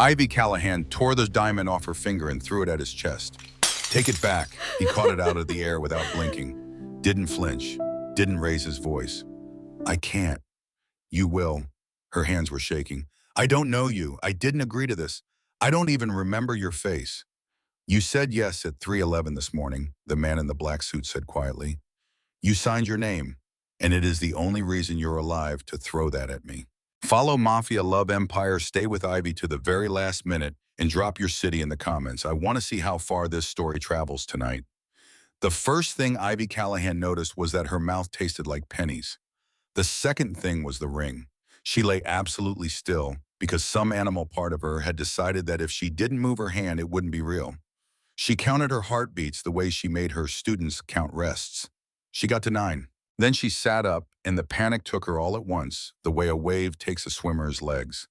Ivy Callahan tore the diamond off her finger and threw it at his chest. Take it back. He caught it out of the air without blinking. Didn't flinch. Didn't raise his voice. I can't. You will. Her hands were shaking. I don't know you. I didn't agree to this. I don't even remember your face. You said yes at 3:11 this morning, the man in the black suit said quietly. You signed your name, and it is the only reason you're alive to throw that at me. Follow Mafia Love Empire, stay with Ivy to the very last minute, and drop your city in the comments. I want to see how far this story travels tonight. The first thing Ivy Callahan noticed was that her mouth tasted like pennies. The second thing was the ring. She lay absolutely still because some animal part of her had decided that if she didn't move her hand, it wouldn't be real. She counted her heartbeats the way she made her students count rests. She got to 9. Then she sat up, and the panic took her all at once, the way a wave takes a swimmer's legs.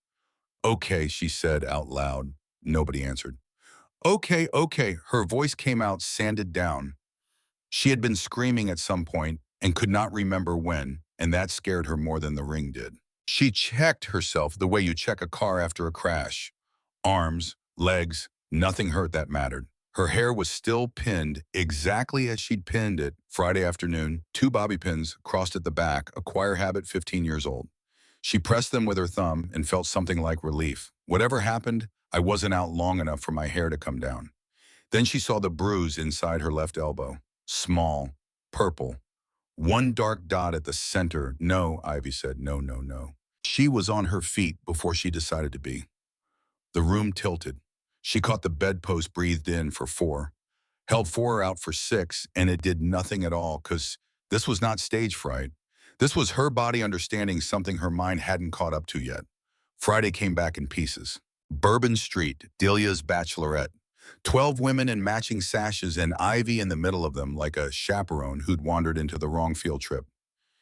Okay, she said out loud. Nobody answered. Okay, okay, her voice came out sanded down. She had been screaming at some point and could not remember when, and that scared her more than the ring did. She checked herself the way you check a car after a crash. Arms, legs, nothing hurt that mattered. Her hair was still pinned exactly as she'd pinned it Friday afternoon, 2 bobby pins crossed at the back, a choir habit 15 years old. She pressed them with her thumb and felt something like relief. Whatever happened, I wasn't out long enough for my hair to come down. Then she saw the bruise inside her left elbow. Small, purple. One dark dot at the center. No, Ivy said, no, no, no. She was on her feet before she decided to be. The room tilted. She caught the bedpost, breathed in for 4, held 4 out for 6, and it did nothing at all because this was not stage fright. This was her body understanding something her mind hadn't caught up to yet. Friday came back in pieces. Bourbon Street, Delia's bachelorette. 12 women in matching sashes and Ivy in the middle of them like a chaperone who'd wandered into the wrong field trip.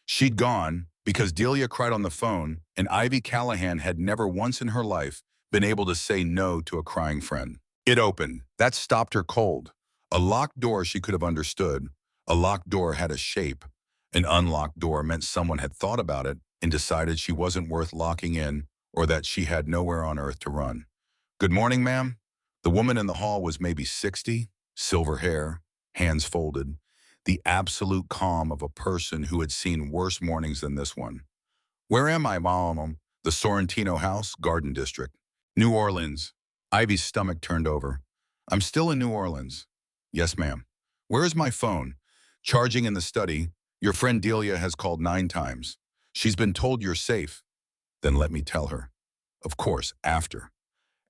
She'd gone because Delia cried on the phone, and Ivy Callahan had never once in her life been able to say no to a crying friend. It opened. That stopped her cold. A locked door she could have understood. A locked door had a shape. An unlocked door meant someone had thought about it and decided she wasn't worth locking in or that she had nowhere on earth to run. Good morning, ma'am. The woman in the hall was maybe 60, silver hair, hands folded, the absolute calm of a person who had seen worse mornings than this one. Where am I, Mom? The Sorrentino House, Garden District. New Orleans. Ivy's stomach turned over. I'm still in New Orleans. Yes, ma'am. Where is my phone? Charging in the study. Your friend Delia has called 9 times. She's been told you're safe. Then let me tell her. Of course, after.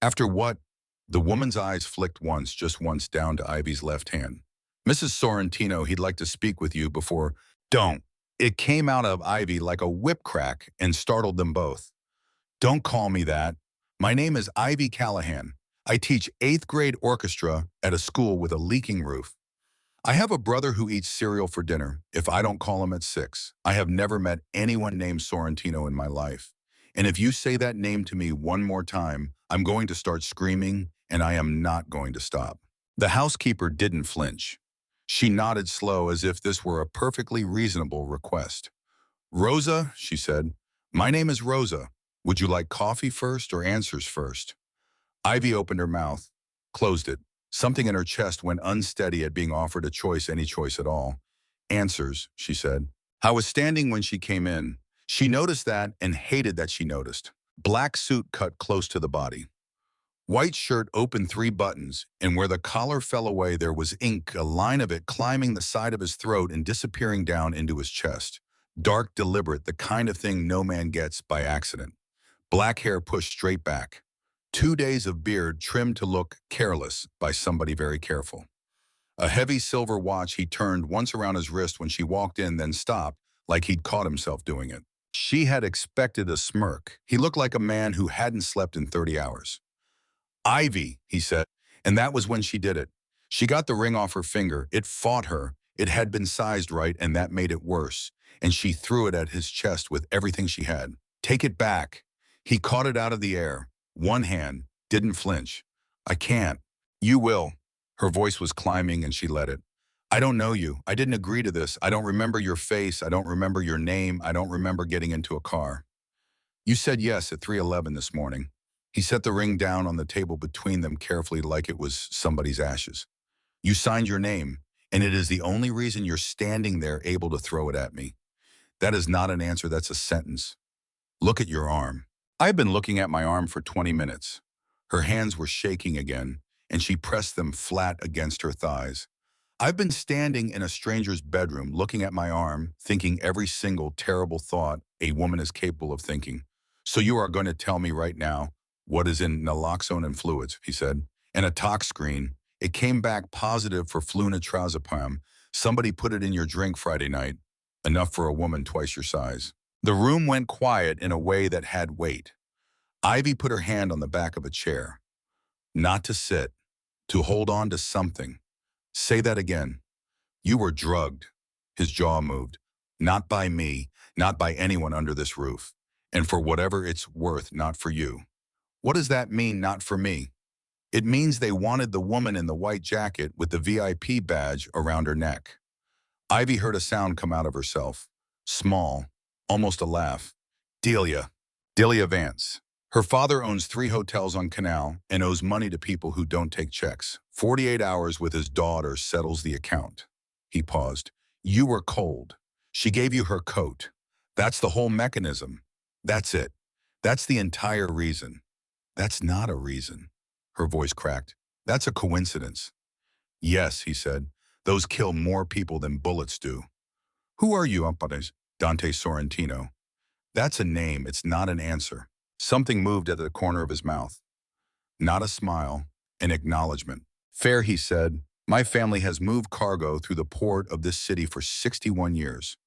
After what? The woman's eyes flicked once, just once, down to Ivy's left hand. Mrs. Sorrentino, he'd like to speak with you before. Don't. It came out of Ivy like a whip crack and startled them both. Don't call me that. My name is Ivy Callahan. I teach 8th grade orchestra at a school with a leaking roof. I have a brother who eats cereal for dinner if I don't call him at 6. I have never met anyone named Sorrentino in my life. And if you say that name to me one more time, I'm going to start screaming, and I am not going to stop. The housekeeper didn't flinch. She nodded slow as if this were a perfectly reasonable request. Rosa, she said, my name is Rosa. Would you like coffee first or answers first? Ivy opened her mouth, closed it. Something in her chest went unsteady at being offered a choice, any choice at all. Answers, she said. I was standing when she came in. She noticed that and hated that she noticed. Black suit cut close to the body. White shirt open 3 buttons, and where the collar fell away there was ink, a line of it climbing the side of his throat and disappearing down into his chest. Dark, deliberate, the kind of thing no man gets by accident. Black hair pushed straight back. 2 days of beard trimmed to look careless by somebody very careful. A heavy silver watch he turned once around his wrist when she walked in, then stopped, like he'd caught himself doing it. She had expected a smirk. He looked like a man who hadn't slept in 30 hours. Ivy, he said, and that was when she did it. She got the ring off her finger. It fought her. It had been sized right, and that made it worse. And she threw it at his chest with everything she had. Take it back. He caught it out of the air. One hand, didn't flinch. I can't. You will. Her voice was climbing and she let it. I don't know you. I didn't agree to this. I don't remember your face. I don't remember your name. I don't remember getting into a car. You said yes at 3:11 this morning. He set the ring down on the table between them carefully like it was somebody's ashes. You signed your name, and it is the only reason you're standing there able to throw it at me. That is not an answer, that's a sentence. Look at your arm. I've been looking at my arm for 20 minutes. Her hands were shaking again, and she pressed them flat against her thighs. I've been standing in a stranger's bedroom looking at my arm, thinking every single terrible thought a woman is capable of thinking. So you are going to tell me right now what is in naloxone and fluids, he said, and a tox screen. It came back positive for flunitrazepam. Somebody put it in your drink Friday night, enough for a woman twice your size. The room went quiet in a way that had weight. Ivy put her hand on the back of a chair. Not to sit, to hold on to something. Say that again. You were drugged. His jaw moved. Not by me, not by anyone under this roof. And for whatever it's worth, not for you. What does that mean, not for me? It means they wanted the woman in the white jacket with the VIP badge around her neck. Ivy heard a sound come out of herself. Small, almost a laugh. Delia. Delia Vance. Her father owns 3 hotels on Canal and owes money to people who don't take checks. 48 hours with his daughter settles the account. He paused. You were cold. She gave you her coat. That's the whole mechanism. That's it. That's the entire reason. That's not a reason. Her voice cracked. That's a coincidence. Yes, he said. Those kill more people than bullets do. Who are you, Ampares? Dante Sorrentino. That's a name, it's not an answer. Something moved at the corner of his mouth. Not a smile, an acknowledgement. Fair, he said. My family has moved cargo through the port of this city for 61 years.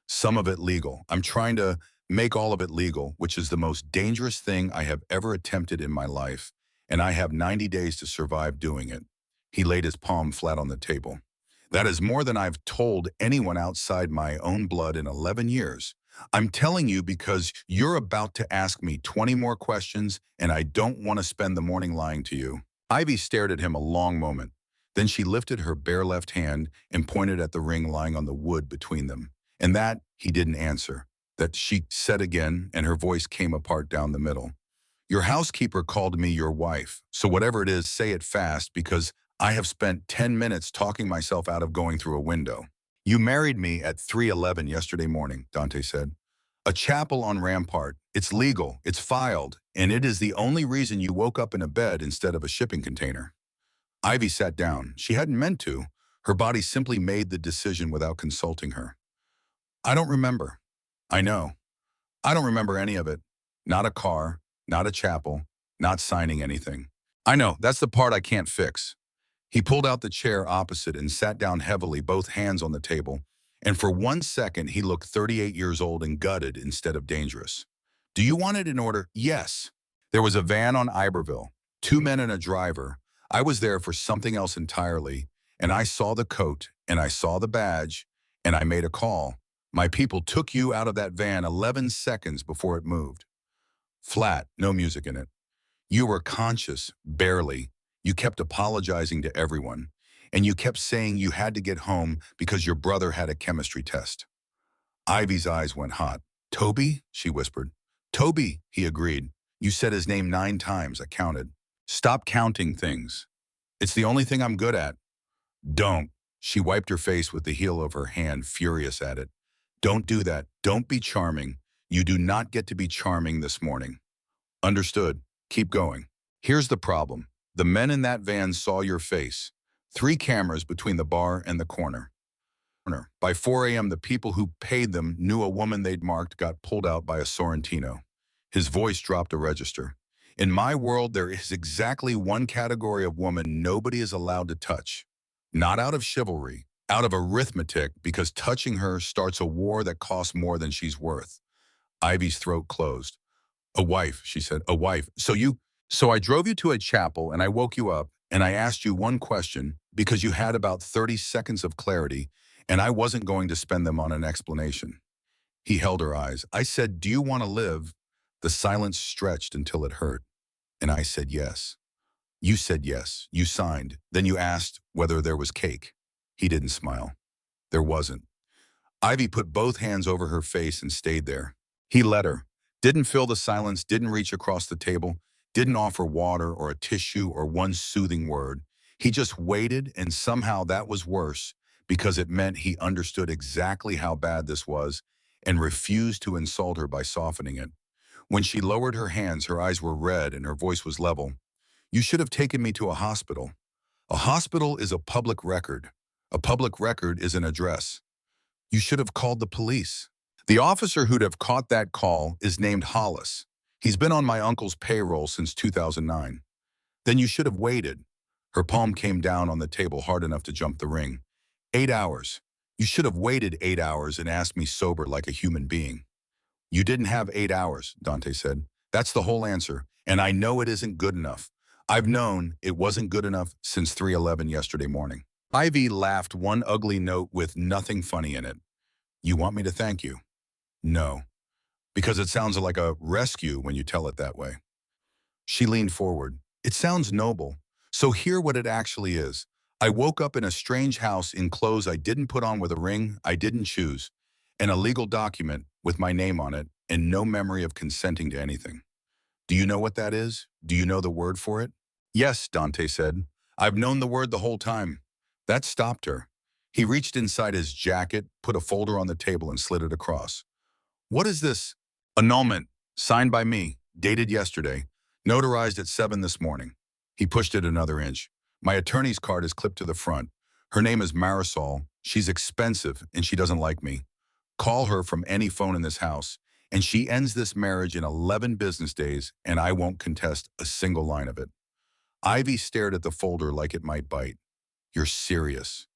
Some of it legal. I'm trying to make all of it legal, which is the most dangerous thing I have ever attempted in my life, and I have 90 days to survive doing it. He laid his palm flat on the table. That is more than I've told anyone outside my own blood in 11 years. I'm telling you because you're about to ask me 20 more questions, and I don't want to spend the morning lying to you. Ivy stared at him a long moment. Then she lifted her bare left hand and pointed at the ring lying on the wood between them. And that, he didn't answer. That she said again, and her voice came apart down the middle. Your housekeeper called me your wife, so whatever it is, say it fast because I have spent 10 minutes talking myself out of going through a window. You married me at 3:11 yesterday morning, Dante said. A chapel on Rampart. It's legal, it's filed, and it is the only reason you woke up in a bed instead of a shipping container. Ivy sat down. She hadn't meant to. Her body simply made the decision without consulting her. I don't remember. I know. I don't remember any of it. Not a car, not a chapel, not signing anything. I know, that's the part I can't fix. He pulled out the chair opposite and sat down heavily, both hands on the table, and for 1 second he looked 38 years old and gutted instead of dangerous. Do you want it in order? Yes. There was a van on Iberville, 2 men and a driver. I was there for something else entirely, and I saw the coat, and I saw the badge, and I made a call. My people took you out of that van 11 seconds before it moved. Flat, no music in it. You were conscious, barely. You kept apologizing to everyone, and you kept saying you had to get home because your brother had a chemistry test. Ivy's eyes went hot. Toby? She whispered. Toby, he agreed. You said his name 9 times, I counted. Stop counting things. It's the only thing I'm good at. Don't. She wiped her face with the heel of her hand, furious at it. Don't do that. Don't be charming. You do not get to be charming this morning. Understood. Keep going. Here's the problem. The men in that van saw your face. 3 cameras between the bar and the corner. By 4 a.m., the people who paid them knew a woman they'd marked got pulled out by a Sorrentino. His voice dropped a register. In my world, there is exactly one category of woman nobody is allowed to touch. Not out of chivalry, out of arithmetic, because touching her starts a war that costs more than she's worth. Ivy's throat closed. A wife, she said, a wife. So I drove you to a chapel and I woke you up and I asked you one question because you had about 30 seconds of clarity and I wasn't going to spend them on an explanation. He held her eyes. I said, do you want to live? The silence stretched until it hurt. And I said yes. You said yes. You signed. Then you asked whether there was cake. He didn't smile. There wasn't. Ivy put both hands over her face and stayed there. He let her. Didn't fill the silence, didn't reach across the table, Didn't offer water or a tissue or one soothing word. He just waited, and somehow that was worse because it meant he understood exactly how bad this was and refused to insult her by softening it. When she lowered her hands, her eyes were red and her voice was level. You should have taken me to a hospital. A hospital is a public record. A public record is an address. You should have called the police. The officer who'd have caught that call is named Hollis. He's been on my uncle's payroll since 2009. Then you should have waited. Her palm came down on the table hard enough to jump the ring. 8 hours. You should have waited 8 hours and asked me sober like a human being. You didn't have 8 hours, Dante said. That's the whole answer, and I know it isn't good enough. I've known it wasn't good enough since 3:11 yesterday morning. Ivy laughed one ugly note with nothing funny in it. You want me to thank you? No, because it sounds like a rescue when you tell it that way. She leaned forward. It sounds noble. So hear what it actually is. I woke up in a strange house in clothes I didn't put on with a ring I didn't choose, and a legal document with my name on it and no memory of consenting to anything. Do you know what that is? Do you know the word for it? Yes, Dante said. I've known the word the whole time. That stopped her. He reached inside his jacket, put a folder on the table and slid it across. What is this? Annulment, signed by me, dated yesterday, notarized at 7 this morning. He pushed it another inch. My attorney's card is clipped to the front. Her name is Marisol. She's expensive and she doesn't like me. Call her from any phone in this house, and she ends this marriage in 11 business days, and I won't contest a single line of it. Ivy stared at the folder like it might bite. You're serious.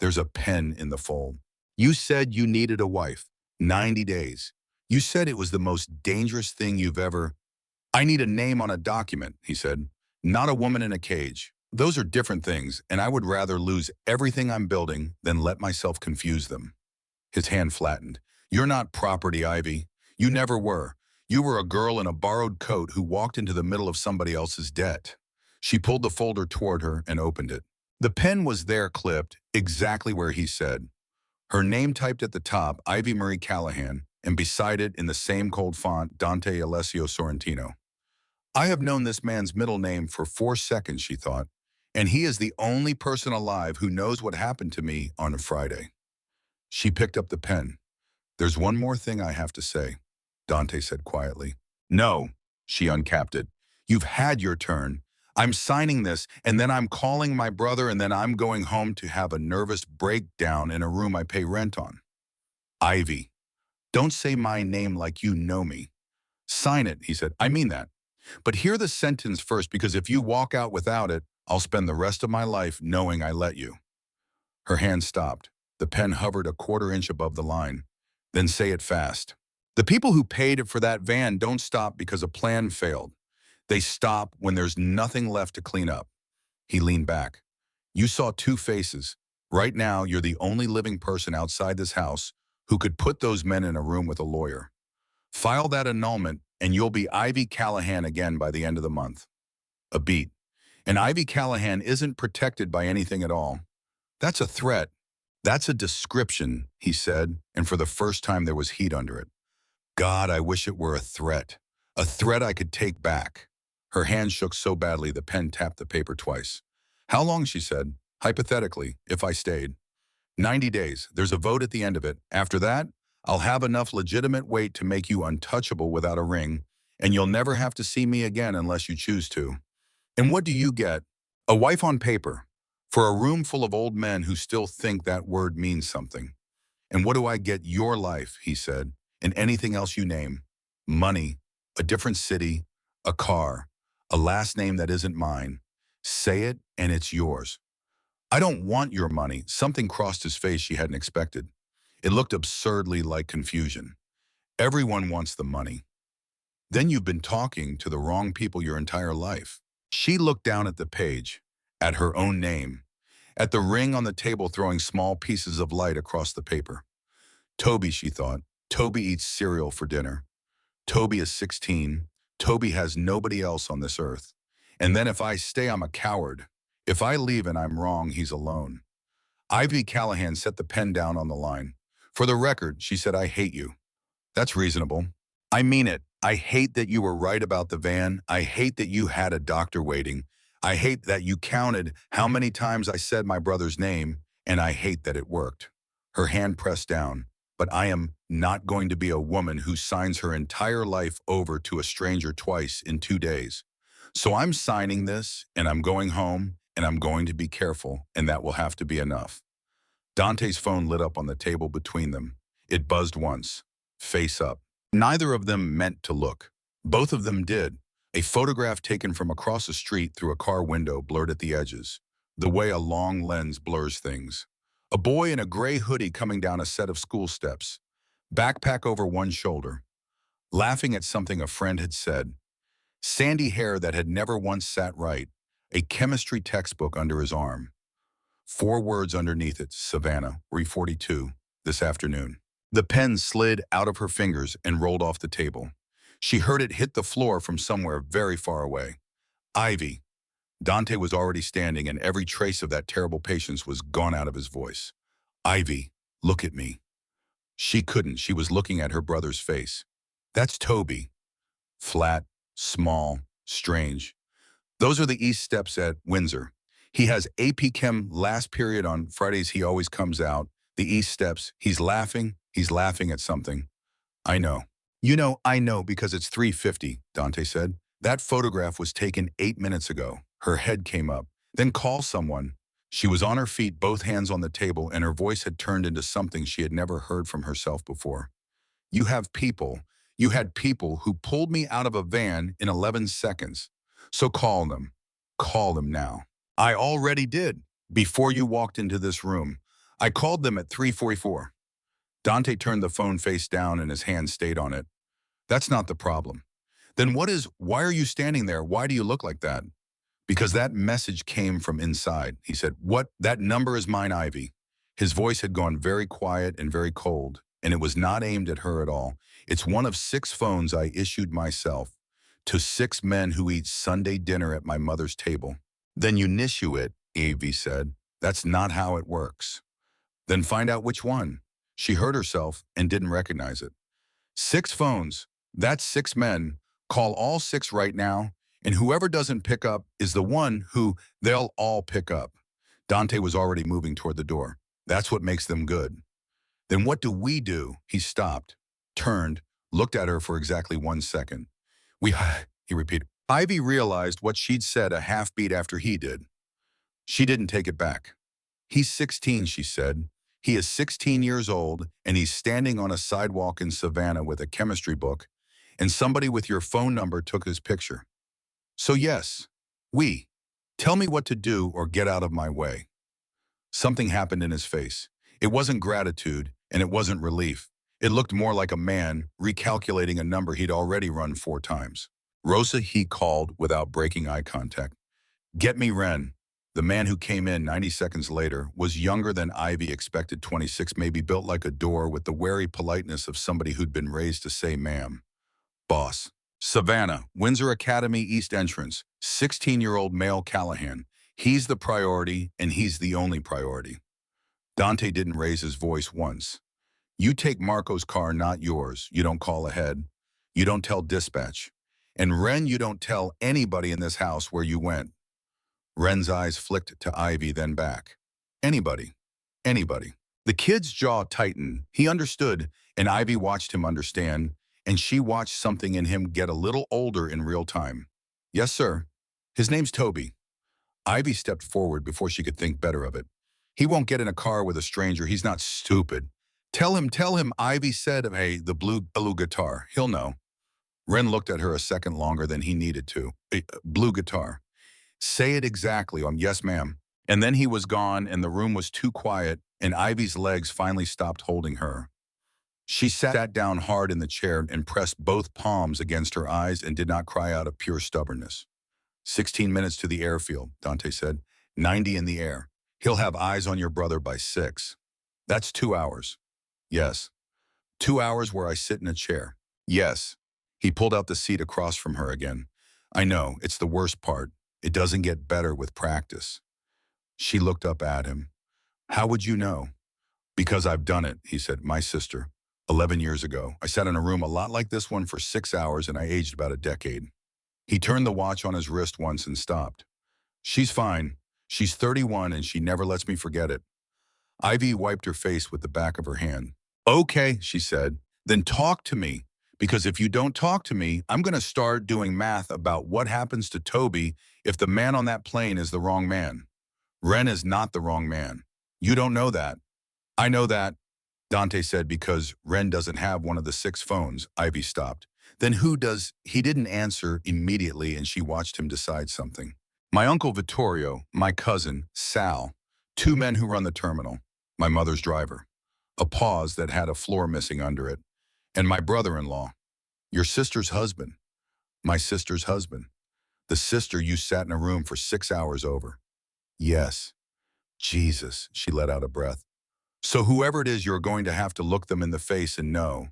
There's a pen in the fold. You said you needed a wife. 90 days. You said it was the most dangerous thing you've ever... I need a name on a document, he said. Not a woman in a cage. Those are different things, and I would rather lose everything I'm building than let myself confuse them. His hand flattened. You're not property, Ivy. You never were. You were a girl in a borrowed coat who walked into the middle of somebody else's debt. She pulled the folder toward her and opened it. The pen was there clipped, exactly where he said. Her name typed at the top, Ivy Marie Callahan, and beside it in the same cold font, Dante Alessio Sorrentino. I have known this man's middle name for 4 seconds, she thought, and he is the only person alive who knows what happened to me on a Friday. She picked up the pen. There's one more thing I have to say, Dante said quietly. No, she uncapped it. You've had your turn. I'm signing this, and then I'm calling my brother, and then I'm going home to have a nervous breakdown in a room I pay rent on. Ivy, don't say my name like you know me. Sign it, he said. I mean that. But hear the sentence first, because if you walk out without it, I'll spend the rest of my life knowing I let you. Her hand stopped. The pen hovered a quarter inch above the line. Then say it fast. The people who paid for that van don't stop because a plan failed. They stop when there's nothing left to clean up. He leaned back. You saw 2 faces. Right now, you're the only living person outside this house who could put those men in a room with a lawyer. File that annulment, and you'll be Ivy Callahan again by the end of the month. A beat. And Ivy Callahan isn't protected by anything at all. That's a threat. That's a description, he said, and for the first time there was heat under it. God, I wish it were a threat. A threat I could take back. Her hand shook so badly the pen tapped the paper twice. How long, she said, hypothetically, if I stayed? 90 days. There's a vote at the end of it. After that, I'll have enough legitimate weight to make you untouchable without a ring, and you'll never have to see me again unless you choose to. And what do you get? A wife on paper. For a room full of old men who still think that word means something. And what do I get? Your life, he said, and anything else you name. Money, a different city, a car, a last name that isn't mine. Say it and it's yours. I don't want your money. Something crossed his face she hadn't expected. It looked absurdly like confusion. Everyone wants the money. Then you've been talking to the wrong people your entire life. She looked down at the page, at her own name, at the ring on the table throwing small pieces of light across the paper. Toby, she thought. Toby eats cereal for dinner. Toby is 16. Toby has nobody else on this earth. And then if I stay, I'm a coward. If I leave and I'm wrong, he's alone. Ivy Callahan set the pen down on the line. For the record, she said, I hate you. That's reasonable. I mean it. I hate that you were right about the van. I hate that you had a doctor waiting. I hate that you counted how many times I said my brother's name, and I hate that it worked. Her hand pressed down. But I am not going to be a woman who signs her entire life over to a stranger twice in 2 days. So I'm signing this, and I'm going home, and I'm going to be careful, and that will have to be enough. Dante's phone lit up on the table between them. It buzzed once, face up. Neither of them meant to look. Both of them did. A photograph taken from across the street through a car window blurred at the edges, the way a long lens blurs things. A boy in a gray hoodie coming down a set of school steps, backpack over one shoulder, laughing at something a friend had said. Sandy hair that had never once sat right, a chemistry textbook under his arm. 4 words underneath it, Savannah, 3:42, this afternoon. The pen slid out of her fingers and rolled off the table. She heard it hit the floor from somewhere very far away. Ivy. Dante was already standing, and every trace of that terrible patience was gone out of his voice. Ivy, look at me. She couldn't. She was looking at her brother's face. That's Toby. Flat, small, strange. Those are the East Steps at Windsor. He has AP Chem last period on Fridays. He always comes out. The East Steps. He's laughing. He's laughing at something. I know. You know, I know because it's 3:50, Dante said. That photograph was taken 8 minutes ago. Her head came up. Then call someone. She was on her feet, both hands on the table, and her voice had turned into something she had never heard from herself before. You have people. You had people who pulled me out of a van in 11 seconds. So call them. Call them now. I already did. Before you walked into this room. I called them at 3:44. Dante turned the phone face down and his hand stayed on it. That's not the problem. Then why are you standing there? Why do you look like that? Because that message came from inside. He said, what? That number is mine, Ivy. His voice had gone very quiet and very cold, and it was not aimed at her at all. It's one of 6 phones I issued myself to 6 men who eat Sunday dinner at my mother's table. Then you issue it, Ivy said. That's not how it works. Then find out which one. She heard herself and didn't recognize it. 6 phones. That's 6 men. Call all 6 right now, and whoever doesn't pick up is the one who they'll all pick up. Dante was already moving toward the door. That's what makes them good. Then what do we do? He stopped, turned, looked at her for exactly 1 second. He repeated. Ivy realized what she'd said a half beat after he did. She didn't take it back. He's 16, she said. He is 16 years old, and he's standing on a sidewalk in Savannah with a chemistry book, and somebody with your phone number took his picture. So yes, tell me what to do or get out of my way. Something happened in his face. It wasn't gratitude, and it wasn't relief. It looked more like a man recalculating a number he'd already run 4 times. Rosa, he called without breaking eye contact. Get me Ren. The man who came in 90 seconds later was younger than Ivy expected, 26, maybe built like a door with the wary politeness of somebody who'd been raised to say ma'am. Boss. Savannah, Windsor Academy East entrance, 16-year-old male Callahan. He's the priority, and he's the only priority. Dante didn't raise his voice once. You take Marco's car, not yours. You don't call ahead. You don't tell dispatch. And Ren, you don't tell anybody in this house where you went. Ren's eyes flicked to Ivy, then back. Anybody. Anybody. The kid's jaw tightened. He understood, and Ivy watched him understand, and she watched something in him get a little older in real time. Yes, sir. His name's Toby. Ivy stepped forward before she could think better of it. He won't get in a car with a stranger. He's not stupid. Tell him, Ivy said, hey, the blue guitar. He'll know. Ren looked at her a second longer than he needed to. Blue guitar. Say it exactly. Yes, ma'am. And then he was gone, and the room was too quiet, and Ivy's legs finally stopped holding her. She sat down hard in the chair and pressed both palms against her eyes and did not cry out of pure stubbornness. 16 minutes to the airfield, Dante said. 90 in the air. He'll have eyes on your brother by 6. That's 2 hours. Yes. 2 hours where I sit in a chair. Yes. He pulled out the seat across from her again. I know, it's the worst part. It doesn't get better with practice. She looked up at him. How would you know? Because I've done it, he said. My sister. 11 years ago, I sat in a room a lot like this one for 6 hours and I aged about a decade. He turned the watch on his wrist once and stopped. She's fine. She's 31 and she never lets me forget it. Ivy wiped her face with the back of her hand. Okay, she said, then talk to me. Because if you don't talk to me, I'm going to start doing math about what happens to Toby if the man on that plane is the wrong man. Ren is not the wrong man. You don't know that. I know that, Dante said, because Ren doesn't have one of the 6 phones. Ivy stopped. Then who does? He didn't answer immediately and she watched him decide something. My uncle Vittorio, my cousin, Sal, 2 men who run the terminal, my mother's driver. A pause that had a floor missing under it. And my brother-in-law, your sister's husband, my sister's husband, the sister you sat in a room for 6 hours over. Yes. Jesus, she let out a breath. So whoever it is, you're going to have to look them in the face and know.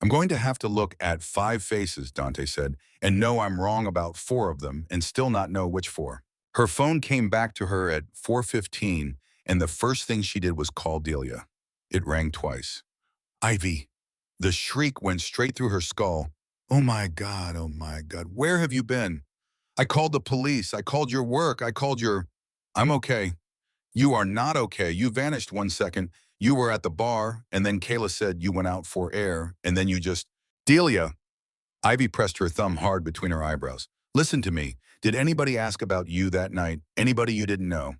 I'm going to have to look at 5 faces, Dante said, and know I'm wrong about 4 of them and still not know which 4. Her phone came back to her at 4:15, and the first thing she did was call Delia. It rang twice. Ivy. The shriek went straight through her skull. Oh my God, where have you been? I called the police, I called your work, I called your... I'm okay. You are not okay. You vanished 1 second. You were at the bar, and then Kayla said you went out for air, and then you just... Delia. Ivy pressed her thumb hard between her eyebrows. Listen to me. Did anybody ask about you that night? Anybody you didn't know?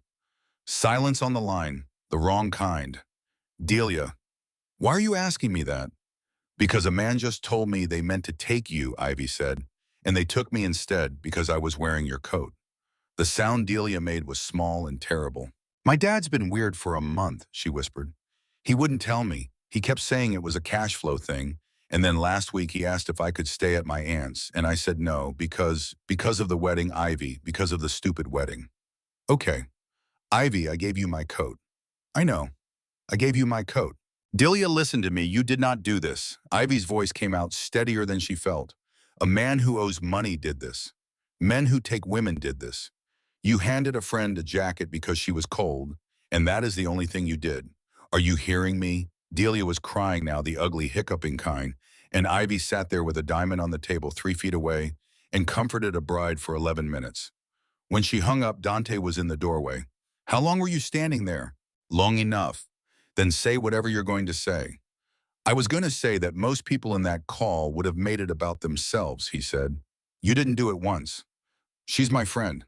Silence on the line. The wrong kind. Delia. Why are you asking me that? Because a man just told me they meant to take you, Ivy said, and they took me instead because I was wearing your coat. The sound Delia made was small and terrible. My dad's been weird for a month, she whispered. He wouldn't tell me. He kept saying it was a cash flow thing, and then last week he asked if I could stay at my aunt's, and I said no because of the wedding, Ivy, because of the stupid wedding. Okay. Ivy, I gave you my coat. I know. I gave you my coat. Delia, listen to me. You did not do this. Ivy's voice came out steadier than she felt. A man who owes money did this. Men who take women did this. You handed a friend a jacket because she was cold, and that is the only thing you did. Are you hearing me? Delia was crying now, the ugly, hiccuping kind, and Ivy sat there with a diamond on the table 3 feet away and comforted a bride for 11 minutes. When she hung up, Dante was in the doorway. How long were you standing there? Long enough. Then say whatever you're going to say. I was going to say that most people in that call would have made it about themselves, he said. You didn't do it once. She's my friend.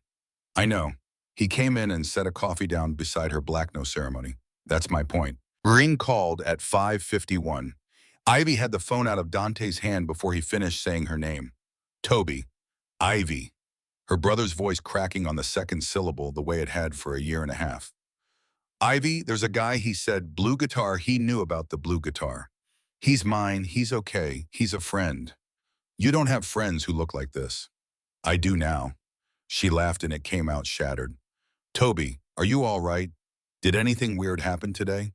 I know. He came in and set a coffee down beside her black no ceremony. That's my point. Green called at 5:51. Ivy had the phone out of Dante's hand before he finished saying her name. Toby. Ivy. Her brother's voice cracking on the second syllable the way it had for a year and a half. Ivy, there's a guy, he said, blue guitar, he knew about the blue guitar. He's mine, he's okay, he's a friend. You don't have friends who look like this. I do now. She laughed and it came out shattered. Toby, are you all right? Did anything weird happen today?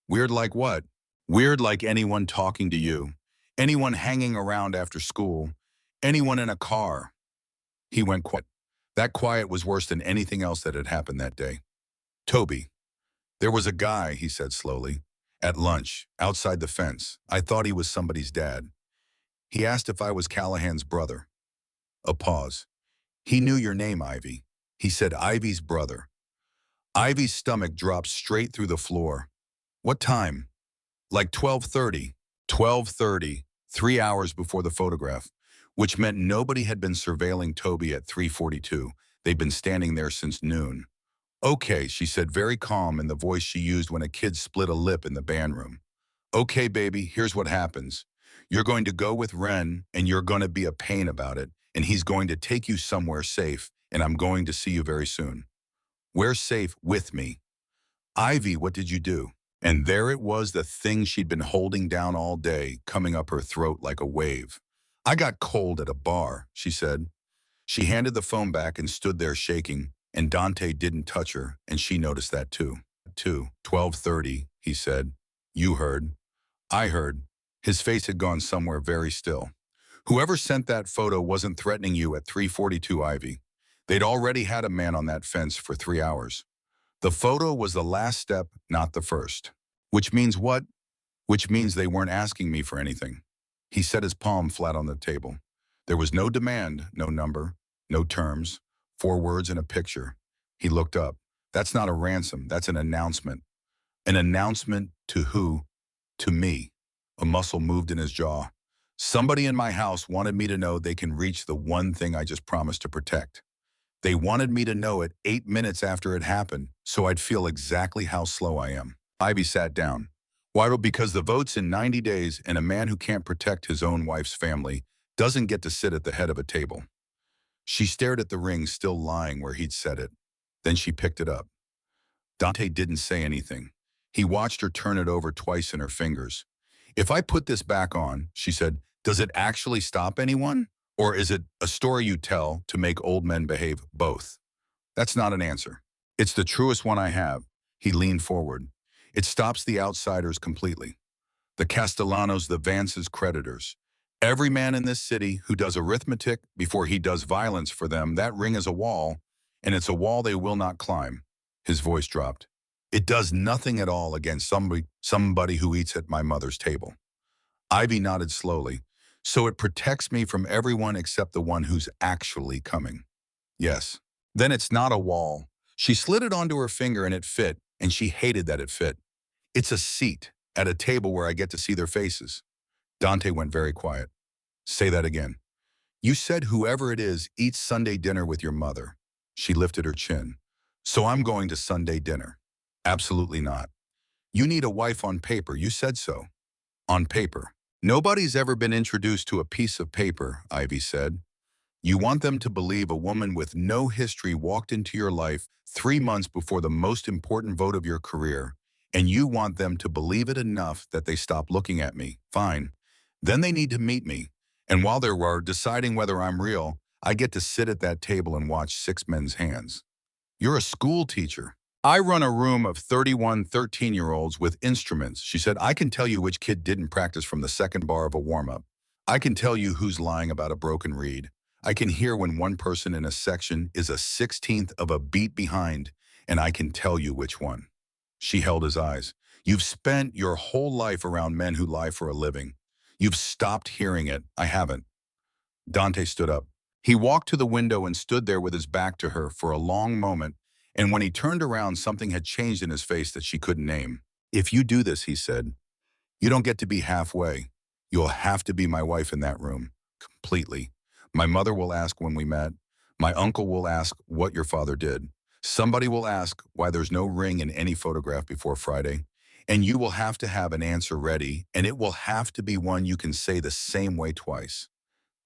Weird like what? Weird like anyone talking to you. Anyone hanging around after school. Anyone in a car. He went quiet. That quiet was worse than anything else that had happened that day. Toby. There was a guy, he said slowly, at lunch, outside the fence. I thought he was somebody's dad. He asked if I was Callahan's brother. A pause. He knew your name, Ivy. He said Ivy's brother. Ivy's stomach dropped straight through the floor. What time? Like 12:30. 12:30, 3 hours before the photograph, which meant nobody had been surveilling Toby at 3:42. They'd been standing there since noon. Okay, she said, very calm in the voice she used when a kid split a lip in the band room. Okay, baby, here's what happens. You're going to go with Ren, and you're going to be a pain about it, and he's going to take you somewhere safe, and I'm going to see you very soon. Where safe? With me. Ivy, what did you do? And there it was, the thing she'd been holding down all day, coming up her throat like a wave. I got cold at a bar, she said. She handed the phone back and stood there shaking, and Dante didn't touch her, and she noticed that too. 12:30, he said. You heard. I heard. His face had gone somewhere very still. Whoever sent that photo wasn't threatening you at 3:42, Ivy. They'd already had a man on that fence for 3 hours. The photo was the last step, not the first. Which means what? which means they weren't asking me for anything. He set his palm flat on the table. There was no demand, no number, no terms, 4 words and a picture. He looked up. That's not a ransom, that's an announcement. An announcement to who? To me. A muscle moved in his jaw. Somebody in my house wanted me to know they can reach the one thing I just promised to protect. They wanted me to know it 8 minutes after it happened, so I'd feel exactly how slow I am. Ivy sat down. Why? Well, because the vote's in 90 days, and a man who can't protect his own wife's family doesn't get to sit at the head of a table. She stared at the ring still lying where he'd set it. Then she picked it up. Dante didn't say anything. He watched her turn it over twice in her fingers. If I put this back on, she said, does it actually stop anyone? Or is it a story you tell to make old men behave? Both. That's not an answer. It's the truest one I have. He leaned forward. It stops the outsiders completely. The Castellanos, the Vances creditors. Every man in this city who does arithmetic before he does violence for them, that ring is a wall, and it's a wall they will not climb. His voice dropped. It does nothing at all against somebody who eats at my mother's table. Ivy nodded slowly. So it protects me from everyone except the one who's actually coming. Yes. Then it's not a wall. She slid it onto her finger and it fit, and she hated that it fit. It's a seat at a table where I get to see their faces. Dante went very quiet. Say that again. You said whoever it is eats Sunday dinner with your mother. She lifted her chin. So I'm going to Sunday dinner. Absolutely not. You need a wife on paper. You said so. On paper. Nobody's ever been introduced to a piece of paper, Ivy said. You want them to believe a woman with no history walked into your life 3 months before the most important vote of your career, and you want them to believe it enough that they stop looking at me. Fine. Then they need to meet me. And while they're deciding whether I'm real, I get to sit at that table and watch 6 men's hands. You're a school teacher. I run a room of 31 13-year-olds with instruments. She said, I can tell you which kid didn't practice from the second bar of a warm-up. I can tell you who's lying about a broken reed. I can hear when one person in a section is a 16th of a beat behind, and I can tell you which one. She held his eyes. You've spent your whole life around men who lie for a living. You've stopped hearing it. I haven't. Dante stood up. He walked to the window and stood there with his back to her for a long moment, and when he turned around, something had changed in his face that she couldn't name. If you do this, he said, you don't get to be halfway. You'll have to be my wife in that room. Completely. My mother will ask when we met. My uncle will ask what your father did. Somebody will ask why there's no ring in any photograph before Friday. And you will have to have an answer ready, and it will have to be one you can say the same way twice.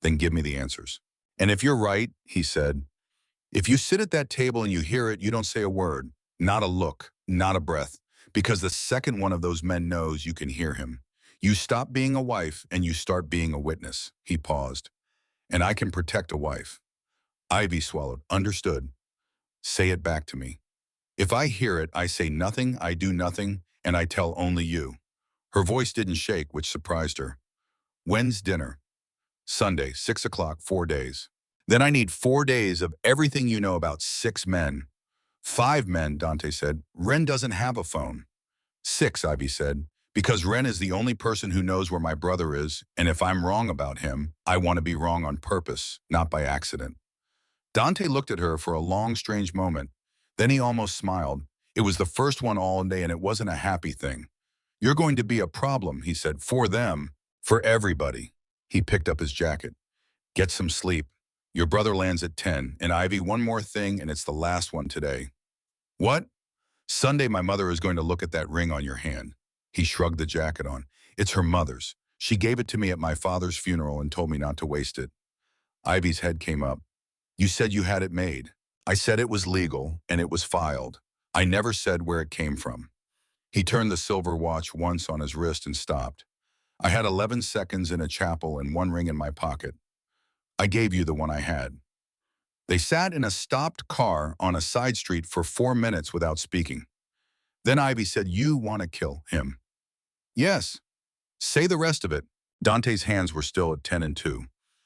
Then give me the answers. And if you're right, he said, if you sit at that table and you hear it, you don't say a word, not a look, not a breath, because the second one of those men knows you can hear him. You stop being a wife and you start being a witness. He paused. And I can protect a wife. Ivy swallowed. Understood. Say it back to me. If I hear it, I say nothing, I do nothing, and I tell only you. Her voice didn't shake, which surprised her. When's dinner? Sunday, 6 o'clock, 4 days. Then I need 4 days of everything you know about 6 men. 5 men, Dante said. Ren doesn't have a phone. 6, Ivy said, because Ren is the only person who knows where my brother is, and if I'm wrong about him, I want to be wrong on purpose, not by accident. Dante looked at her for a long, strange moment. Then he almost smiled. It was the first one all day, and it wasn't a happy thing. You're going to be a problem, he said, for them, for everybody. He picked up his jacket. Get some sleep. Your brother lands at 10, and Ivy, one more thing, and it's the last one today. What? Sunday, my mother is going to look at that ring on your hand. He shrugged the jacket on. It's her mother's. She gave it to me at my father's funeral and told me not to waste it. Ivy's head came up. You said you had it made. I said it was legal, and it was filed. I never said where it came from. He turned the silver watch once on his wrist and stopped. I had 11 seconds in a chapel and 1 ring in my pocket. I gave you the one I had. They sat in a stopped car on a side street for 4 minutes without speaking. Then Ivy said, you want to kill him. Yes. Say the rest of it. Dante's hands were still at 10 and 2.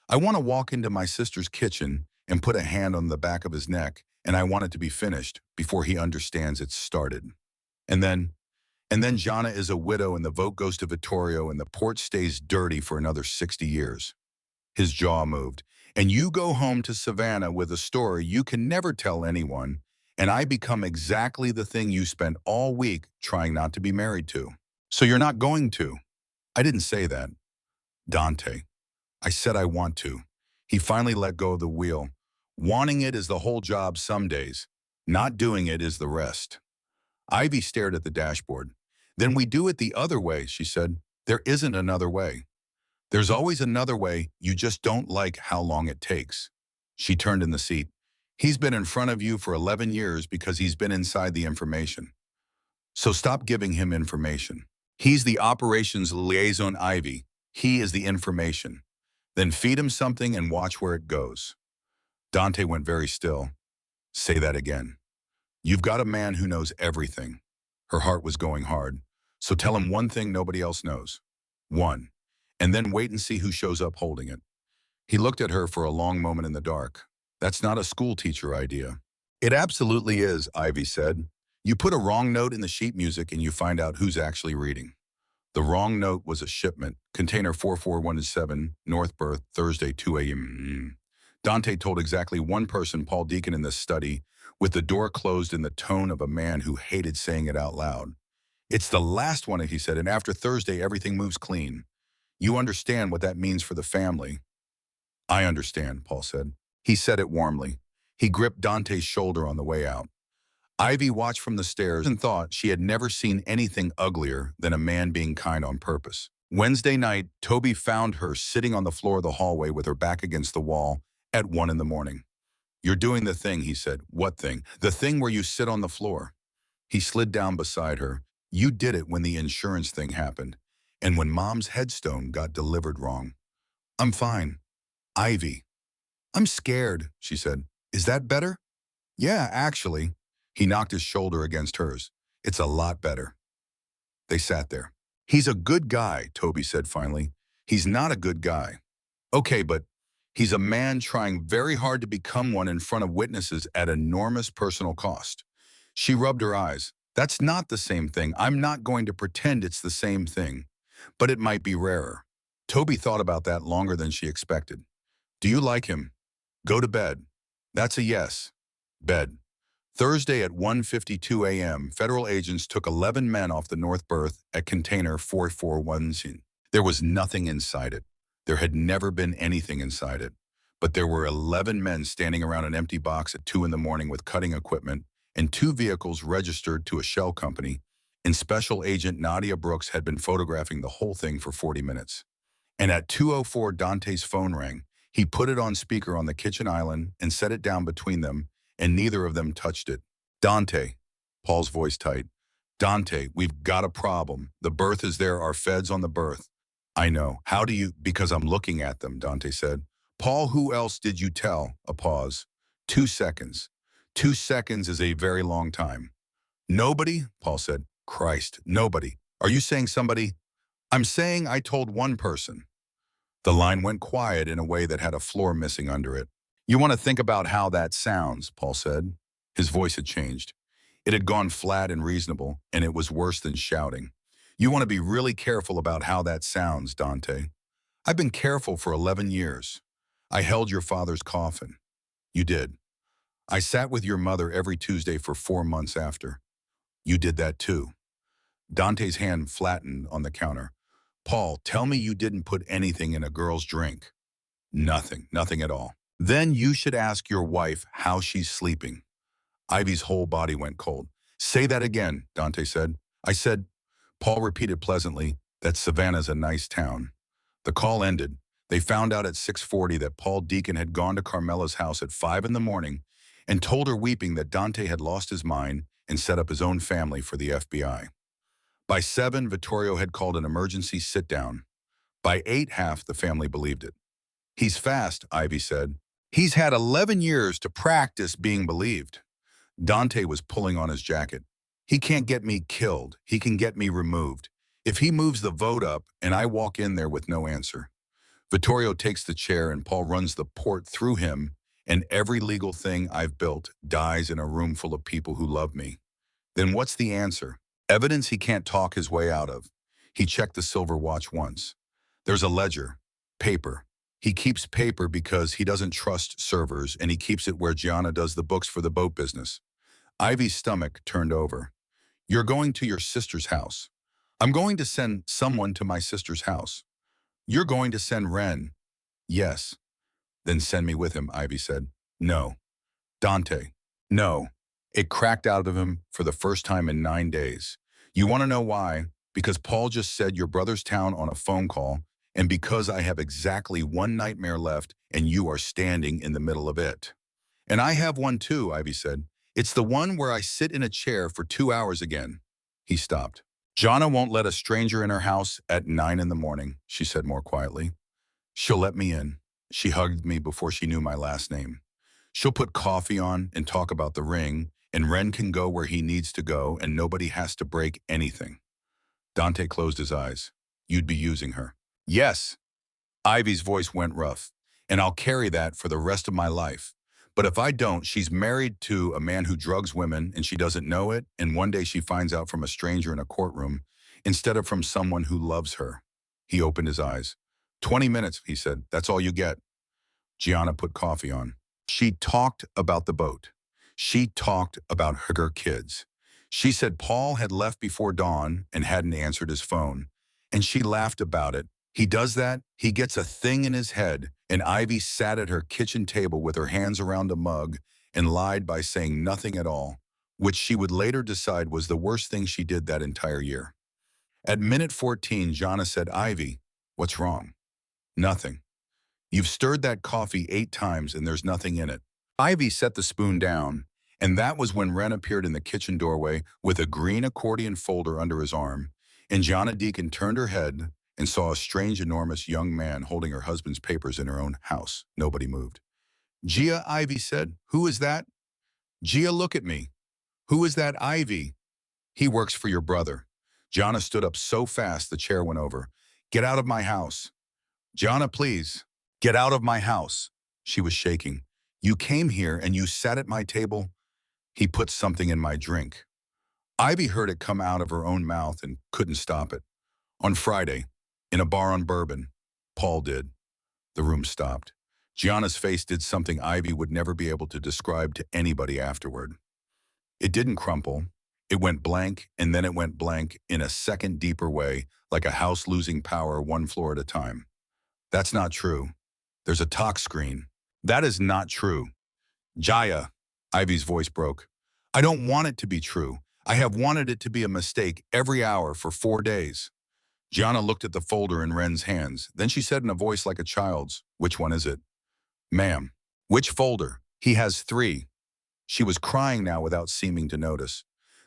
I want to walk into my sister's kitchen and put a hand on the back of his neck, and I want it to be finished before he understands it's started. And then And then Jana is a widow and the vote goes to Vittorio and the port stays dirty for another 60 years. His jaw moved. And you go home to Savannah with a story you can never tell anyone, and I become exactly the thing you spent all week trying not to be married to. So you're not going to. I didn't say that. Dante. I said I want to. He finally let go of the wheel. Wanting it is the whole job some days. Not doing it is the rest. Ivy stared at the dashboard. Then we do it the other way, she said. There isn't another way. There's always another way, you just don't like how long it takes. She turned in the seat. He's been in front of you for 11 years because he's been inside the information. So stop giving him information. He's the operations liaison, Ivy. He is the information. Then feed him something and watch where it goes. Dante went very still. Say that again. You've got a man who knows everything. Her heart was going hard. So tell him one thing nobody else knows. One. And then wait and see who shows up holding it. He looked at her for a long moment in the dark. That's not a school teacher idea. It absolutely is, Ivy said. You put a wrong note in the sheet music and you find out who's actually reading. The wrong note was a shipment, container 44117, North Berth, Thursday, 2 a.m. Dante told exactly one person, Paul Deacon, in the study, with the door closed in the tone of a man who hated saying it out loud. It's the last one, he said, and after Thursday, everything moves clean. You understand what that means for the family. I understand, Paul said. He said it warmly. He gripped Dante's shoulder on the way out. Ivy watched from the stairs and thought she had never seen anything uglier than a man being kind on purpose. Wednesday night, Toby found her sitting on the floor of the hallway with her back against the wall at 1 in the morning. You're doing the thing, he said. What thing? The thing where you sit on the floor. He slid down beside her. You did it when the insurance thing happened, and when Mom's headstone got delivered wrong. I'm fine. Ivy. I'm scared, she said. Is that better? Yeah, actually. He knocked his shoulder against hers. It's a lot better. They sat there. He's a good guy, Toby said finally. He's not a good guy. Okay, but he's a man trying very hard to become one in front of witnesses at enormous personal cost. She rubbed her eyes. That's not the same thing. I'm not going to pretend it's the same thing. But it might be rarer. Toby thought about that longer than she expected. Do you like him? Go to bed. That's a yes. Bed. Thursday at 1:52 a.m., federal agents took 11 men off the North Berth at container 441. There was nothing inside it. There had never been anything inside it. But there were 11 men standing around an empty box at 2 in the morning with cutting equipment and 2 vehicles registered to a shell company, and Special Agent Nadia Brooks had been photographing the whole thing for 40 minutes. And at 2:04, Dante's phone rang. He put it on speaker on the kitchen island and set it down between them, and neither of them touched it. Dante, Paul's voice tight. Dante, we've got a problem. The berth is there, our feds on the berth. I know. How do you? Because I'm looking at them, Dante said. Paul, who else did you tell? A pause. 2 seconds. 2 seconds is a very long time. Nobody? Paul said. Christ, nobody. Are you saying somebody? I'm saying I told one person. The line went quiet in a way that had a floor missing under it. You want to think about how that sounds, Paul said. His voice had changed. It had gone flat and reasonable, and it was worse than shouting. You want to be really careful about how that sounds, Dante. I've been careful for 11 years. I held your father's coffin. You did. I sat with your mother every Tuesday for 4 months after. You did that too. Dante's hand flattened on the counter. Paul, tell me you didn't put anything in a girl's drink. Nothing, nothing at all. Then you should ask your wife how she's sleeping. Ivy's whole body went cold. Say that again, Dante said. I said, Paul repeated pleasantly, that Savannah's a nice town. The call ended. They found out at 6:40 that Paul Deacon had gone to Carmela's house at 5 in the morning and told her weeping that Dante had lost his mind and set up his own family for the FBI. By 7, Vittorio had called an emergency sit-down. By 8, half the family believed it. He's fast, Ivy said. He's had 11 years to practice being believed. Dante was pulling on his jacket. He can't get me killed. He can get me removed. If he moves the vote up and I walk in there with no answer. Vittorio takes the chair and Paul runs the port through him, and every legal thing I've built dies in a room full of people who love me. Then what's the answer? Evidence he can't talk his way out of. He checked the silver watch once. There's a ledger. Paper. He keeps paper because he doesn't trust servers, and he keeps it where Gianna does the books for the boat business. Ivy's stomach turned over. You're going to your sister's house. I'm going to send someone to my sister's house. You're going to send Ren. Yes. Then send me with him, Ivy said. No. Dante. No. It cracked out of him for the first time in 9 days. You want to know why? Because Paul just said your brother's town on a phone call, and because I have exactly one nightmare left and you are standing in the middle of it. And I have one too, Ivy said. It's the one where I sit in a chair for 2 hours again. He stopped. Jonna won't let a stranger in her house at 9 in the morning, she said more quietly. She'll let me in. She hugged me before she knew my last name. She'll put coffee on and talk about the ring, and Ren can go where he needs to go, and nobody has to break anything. Dante closed his eyes. You'd be using her. Yes. Ivy's voice went rough. And I'll carry that for the rest of my life. But if I don't, she's married to a man who drugs women and she doesn't know it, and one day she finds out from a stranger in a courtroom instead of from someone who loves her. He opened his eyes. 20 minutes, he said. That's all you get. Gianna put coffee on. She talked about the boat. She talked about her kids. She said Paul had left before dawn and hadn't answered his phone. And she laughed about it. He does that, he gets a thing in his head, and Ivy sat at her kitchen table with her hands around a mug and lied by saying nothing at all, which she would later decide was the worst thing she did that entire year. At minute 14, Jonna said, Ivy, what's wrong? Nothing. You've stirred that coffee 8 times and there's nothing in it. Ivy set the spoon down, and that was when Ren appeared in the kitchen doorway with a green accordion folder under his arm, and Jonna Deacon turned her head and saw a strange, enormous young man holding her husband's papers in her own house. Nobody moved. Gia, Ivy said, who is that? Gia, look at me. Who is that, Ivy? He works for your brother. Jonna stood up so fast the chair went over. Get out of my house. Jonna, please. Get out of my house. She was shaking. You came here and you sat at my table. He put something in my drink. Ivy heard it come out of her own mouth and couldn't stop it. On Friday, in a bar on Bourbon, Paul did. The room stopped. Gianna's face did something Ivy would never be able to describe to anybody afterward. It didn't crumple. It went blank, and then it went blank in a second deeper way, like a house losing power 1 floor at a time. That's not true. There's a talk screen. That is not true. Jaya, Ivy's voice broke. I don't want it to be true. I have wanted it to be a mistake every hour for 4 days. Gianna looked at the folder in Ren's hands. Then she said in a voice like a child's, which one is it? Ma'am. Which folder? He has 3. She was crying now without seeming to notice.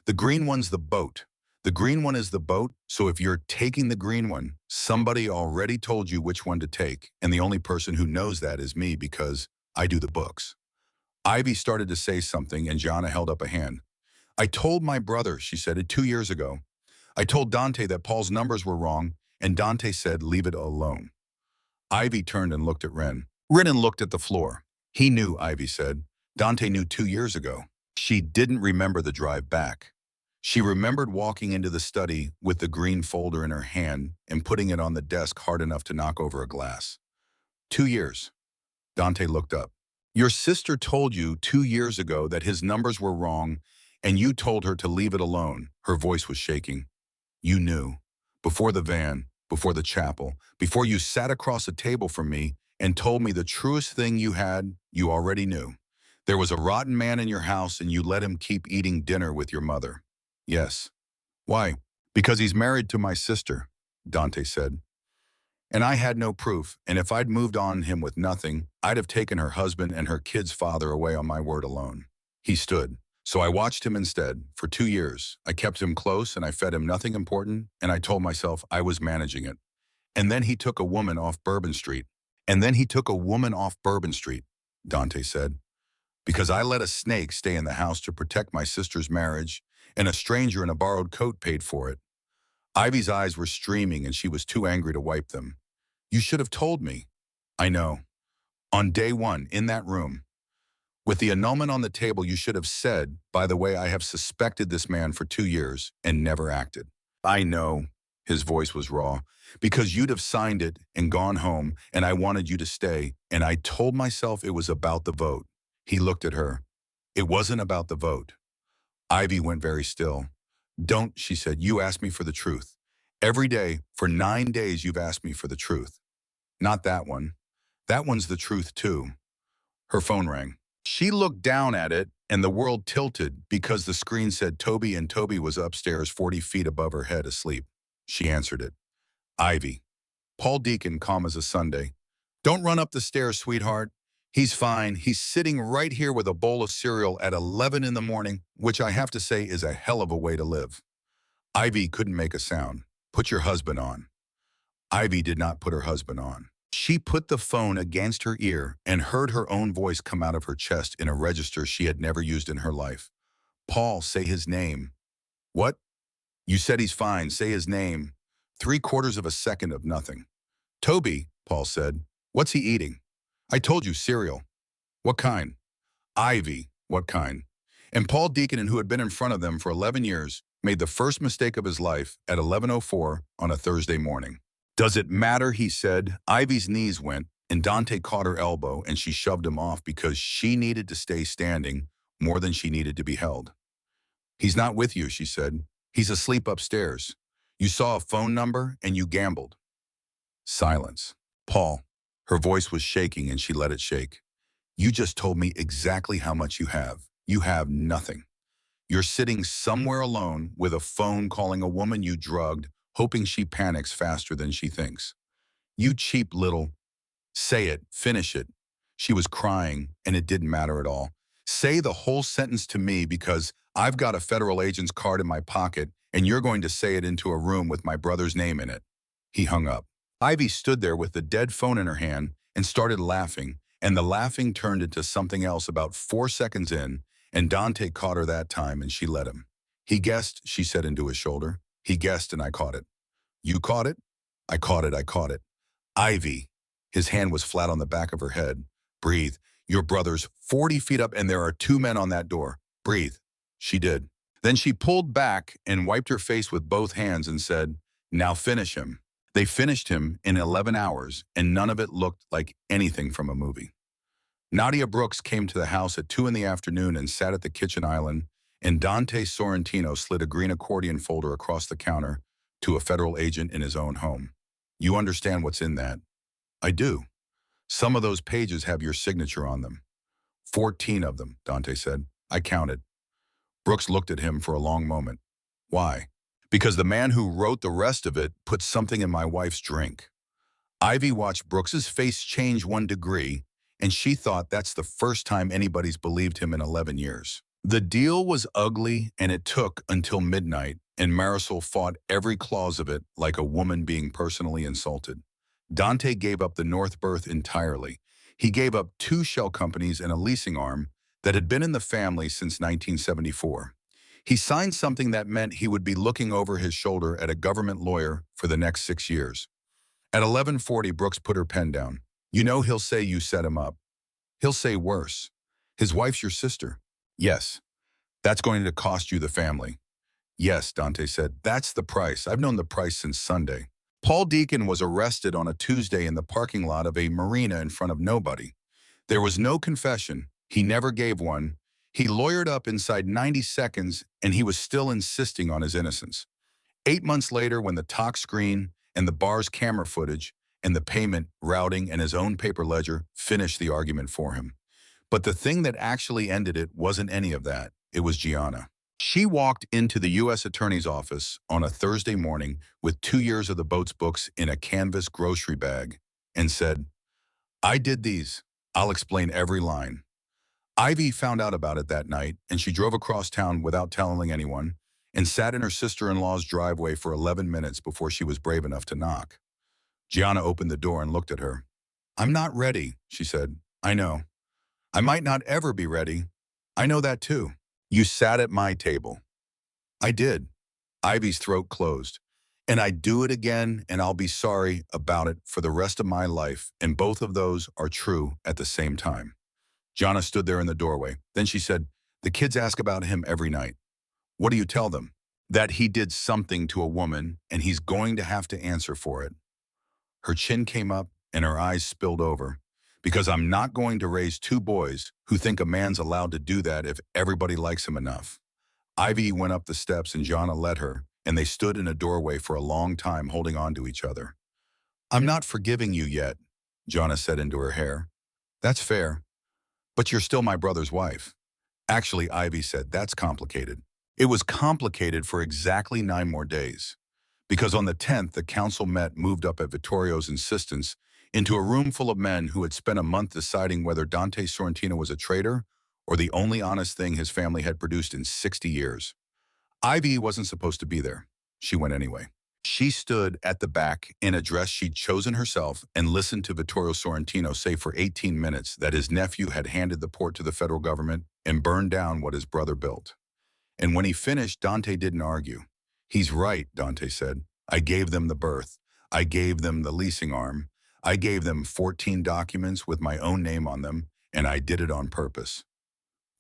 The green one's the boat. The green one is the boat, so if you're taking the green one, somebody already told you which one to take, and the only person who knows that is me because I do the books. Ivy started to say something, and Gianna held up a hand. I told my brother, she said it 2 years ago. I told Dante that Paul's numbers were wrong, and Dante said, leave it alone. Ivy turned and looked at Ren. Ren looked at the floor. He knew, Ivy said. Dante knew 2 years ago. She didn't remember the drive back. She remembered walking into the study with the green folder in her hand and putting it on the desk hard enough to knock over a glass. 2 years. Dante looked up. Your sister told you 2 years ago that his numbers were wrong, and you told her to leave it alone. Her voice was shaking. You knew. Before the van, before the chapel, before you sat across a table from me and told me the truest thing you already knew. There was a rotten man in your house and you let him keep eating dinner with your mother. Yes. Why? Because he's married to my sister, Dante said. And I had no proof, and if I'd moved on him with nothing, I'd have taken her husband and her kid's father away on my word alone. He stood. So I watched him instead. For 2 years, I kept him close and I fed him nothing important, and I told myself I was managing it. And then he took a woman off Bourbon Street. And then he took a woman off Bourbon Street, Dante said. Because I let a snake stay in the house to protect my sister's marriage, and a stranger in a borrowed coat paid for it. Ivy's eyes were streaming and she was too angry to wipe them. You should have told me. I know. On day 1, in that room. With the annulment on the table, you should have said, by the way, I have suspected this man for 2 years and never acted. I know, his voice was raw, because you'd have signed it and gone home, and I wanted you to stay, and I told myself it was about the vote. He looked at her. It wasn't about the vote. Ivy went very still. Don't, she said, you asked me for the truth. Every day, for 9 days, you've asked me for the truth. Not that one. That one's the truth, too. Her phone rang. She looked down at it, and the world tilted because the screen said Toby, and Toby was upstairs 40 feet above her head asleep. She answered it. Ivy. Paul Deacon, calm as a Sunday. Don't run up the stairs, sweetheart. He's fine. He's sitting right here with a bowl of cereal at 11 in the morning, which I have to say is a hell of a way to live. Ivy couldn't make a sound. Put your husband on. Ivy did not put her husband on. She put the phone against her ear and heard her own voice come out of her chest in a register she had never used in her life. Paul, say his name. What? You said he's fine. Say his name. 3/4 of a second of nothing. Toby, Paul said. What's he eating? I told you, cereal. What kind? Ivy. What kind? And Paul Deacon, who had been in front of them for 11 years, made the first mistake of his life at 11:04 on a Thursday morning. Does it matter, he said. Ivy's knees went, and Dante caught her elbow, and she shoved him off because she needed to stay standing more than she needed to be held. He's not with you, she said. He's asleep upstairs. You saw a phone number, and you gambled. Silence. Paul. Her voice was shaking, and she let it shake. You just told me exactly how much you have. You have nothing. You're sitting somewhere alone with a phone calling a woman you drugged, hoping she panics faster than she thinks. You cheap little... Say it, finish it. She was crying, and it didn't matter at all. Say the whole sentence to me because I've got a federal agent's card in my pocket, and you're going to say it into a room with my brother's name in it. He hung up. Ivy stood there with the dead phone in her hand and started laughing, and the laughing turned into something else about 4 seconds in, and Dante caught her that time, and she let him. He guessed, she said into his shoulder. He guessed, and I caught it. You caught it? I caught it, I caught it. Ivy. His hand was flat on the back of her head. Breathe. Your brother's 40 feet up, and there are 2 men on that door. Breathe. She did. Then she pulled back and wiped her face with both hands and said, now finish him. They finished him in 11 hours, and none of it looked like anything from a movie. Nadia Brooks came to the house at 2 in the afternoon and sat at the kitchen island, and Dante Sorrentino slid a green accordion folder across the counter to a federal agent in his own home. You understand what's in that? I do. Some of those pages have your signature on them. 14 of them, Dante said. I counted. Brooks looked at him for a long moment. Why? Because the man who wrote the rest of it put something in my wife's drink. Ivy watched Brooks's face change 1 degree, and she thought that's the first time anybody's believed him in 11 years. The deal was ugly, and it took until midnight, and Marisol fought every clause of it like a woman being personally insulted. Dante gave up the North Berth entirely. He gave up 2 shell companies and a leasing arm that had been in the family since 1974. He signed something that meant he would be looking over his shoulder at a government lawyer for the next 6 years. At 11:40, Brooks put her pen down. You know he'll say you set him up. He'll say worse. His wife's your sister. Yes. That's going to cost you the family. Yes, Dante said. That's the price. I've known the price since Sunday. Paul Deacon was arrested on a Tuesday in the parking lot of a marina in front of nobody. There was no confession. He never gave one. He lawyered up inside 90 seconds, and he was still insisting on his innocence. 8 months later, when the talk screen and the bar's camera footage and the payment, routing, and his own paper ledger finished the argument for him. But the thing that actually ended it wasn't any of that. It was Gianna. She walked into the U.S. Attorney's office on a Thursday morning with 2 years of the boat's books in a canvas grocery bag and said, I did these. I'll explain every line. Ivy found out about it that night, and she drove across town without telling anyone and sat in her sister-in-law's driveway for 11 minutes before she was brave enough to knock. Gianna opened the door and looked at her. I'm not ready, she said. I know. I might not ever be ready. I know that too. You sat at my table. I did. Ivy's throat closed. And I'd do it again, and I'll be sorry about it for the rest of my life, and both of those are true at the same time. Jana stood there in the doorway. Then she said, "The kids ask about him every night. What do you tell them?" "That he did something to a woman and he's going to have to answer for it." Her chin came up and her eyes spilled over. "Because I'm not going to raise two boys who think a man's allowed to do that if everybody likes him enough." Ivy went up the steps and Jana led her, and they stood in a doorway for a long time holding on to each other. "I'm not forgiving you yet," Jana said into her hair. "That's fair, but you're still my brother's wife." "Actually," Ivy said, "that's complicated." It was complicated for exactly 9 more days. Because on the 10th, the council moved up at Vittorio's insistence, into a room full of men who had spent a month deciding whether Dante Sorrentino was a traitor or the only honest thing his family had produced in 60 years. Ivy wasn't supposed to be there. She went anyway. She stood at the back in a dress she'd chosen herself and listened to Vittorio Sorrentino say for 18 minutes that his nephew had handed the port to the federal government and burned down what his brother built. And when he finished, Dante didn't argue. "He's right," Dante said. "I gave them the berth. I gave them the leasing arm. I gave them 14 documents with my own name on them, and I did it on purpose."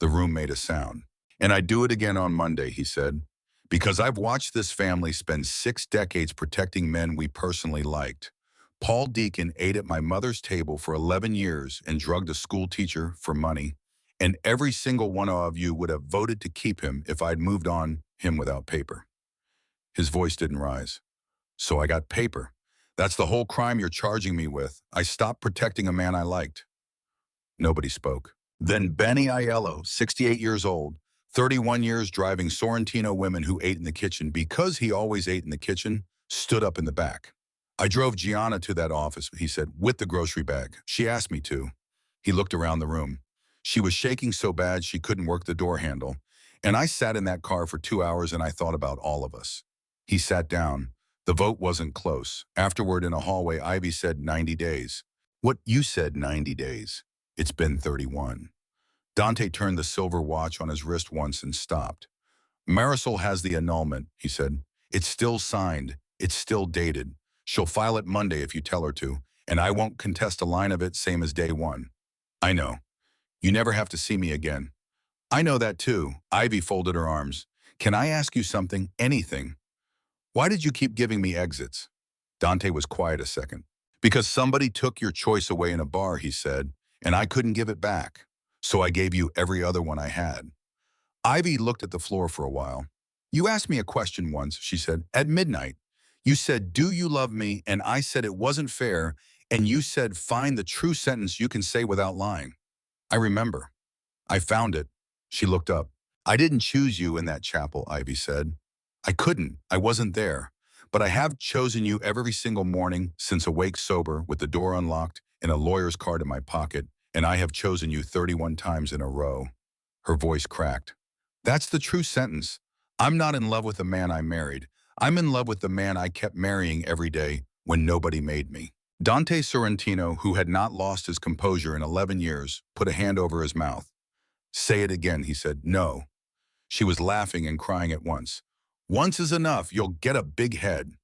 The room made a sound. "And I do it again on Monday," he said, "because I've watched this family spend 6 decades protecting men we personally liked. Paul Deacon ate at my mother's table for 11 years and drugged a school teacher for money. And every single one of you would have voted to keep him if I'd moved on him without paper." His voice didn't rise. "So I got paper. That's the whole crime you're charging me with. I stopped protecting a man I liked." Nobody spoke. Then Benny Aiello, 68 years old, 31 years driving Sorrentino women who ate in the kitchen because he always ate in the kitchen, stood up in the back. "I drove Gianna to that office," he said, "with the grocery bag. She asked me to." He looked around the room. "She was shaking so bad she couldn't work the door handle. And I sat in that car for 2 hours and I thought about all of us." He sat down. The vote wasn't close. Afterward in a hallway, Ivy said 90 days. "What, you said 90 days? It's been 31. Dante turned the silver watch on his wrist once and stopped. "Marisol has the annulment," he said. "It's still signed. It's still dated. She'll file it Monday if you tell her to, and I won't contest a line of it, same as day one." "I know. You never have to see me again." "I know that too." Ivy folded her arms. "Can I ask you something? Anything? Why did you keep giving me exits?" Dante was quiet a second. "Because somebody took your choice away in a bar," he said, "and I couldn't give it back. So I gave you every other one I had." Ivy looked at the floor for a while. "You asked me a question once," she said, "at midnight. You said, 'Do you love me?' And I said it wasn't fair, and you said, 'Find the true sentence you can say without lying.' I remember. I found it." She looked up. "I didn't choose you in that chapel," Ivy said. "I couldn't. I wasn't there. But I have chosen you every single morning since awake sober with the door unlocked and a lawyer's card in my pocket, and I have chosen you 31 times in a row." Her voice cracked. "That's the true sentence. I'm not in love with the man I married. I'm in love with the man I kept marrying every day when nobody made me." Dante Sorrentino, who had not lost his composure in 11 years, put a hand over his mouth. "Say it again," he said. "No." She was laughing and crying at once. "Once is enough. You'll get a big head."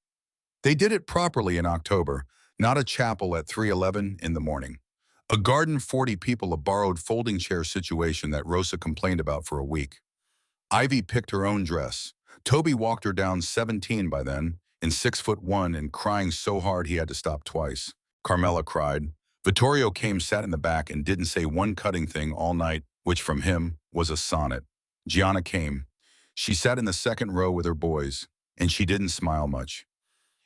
They did it properly in October, not a chapel at 3:11 in the morning. A garden 40 people, a borrowed folding chair situation that Rosa complained about for a week. Ivy picked her own dress. Toby walked her down 17 by then, in 6'1" and crying so hard he had to stop twice. Carmela cried. Vittorio came, sat in the back, and didn't say one cutting thing all night, which from him was a sonnet. Gianna came. She sat in the second row with her boys, and she didn't smile much.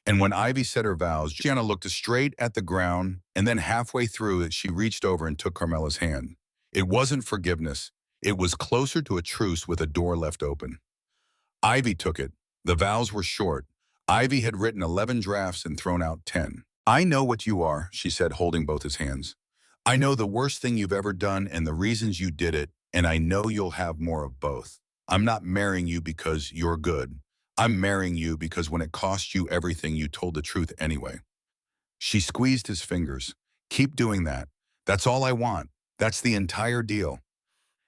And when Ivy said her vows, Gianna looked straight at the ground, and then halfway through it, she reached over and took Carmela's hand. It wasn't forgiveness. It was closer to a truce with a door left open. Ivy took it. The vows were short. Ivy had written 11 drafts and thrown out 10. "I know what you are," she said, holding both his hands. "I know the worst thing you've ever done and the reasons you did it, and I know you'll have more of both. I'm not marrying you because you're good. I'm marrying you because when it cost you everything, you told the truth anyway." She squeezed his fingers. "Keep doing that. That's all I want. That's the entire deal."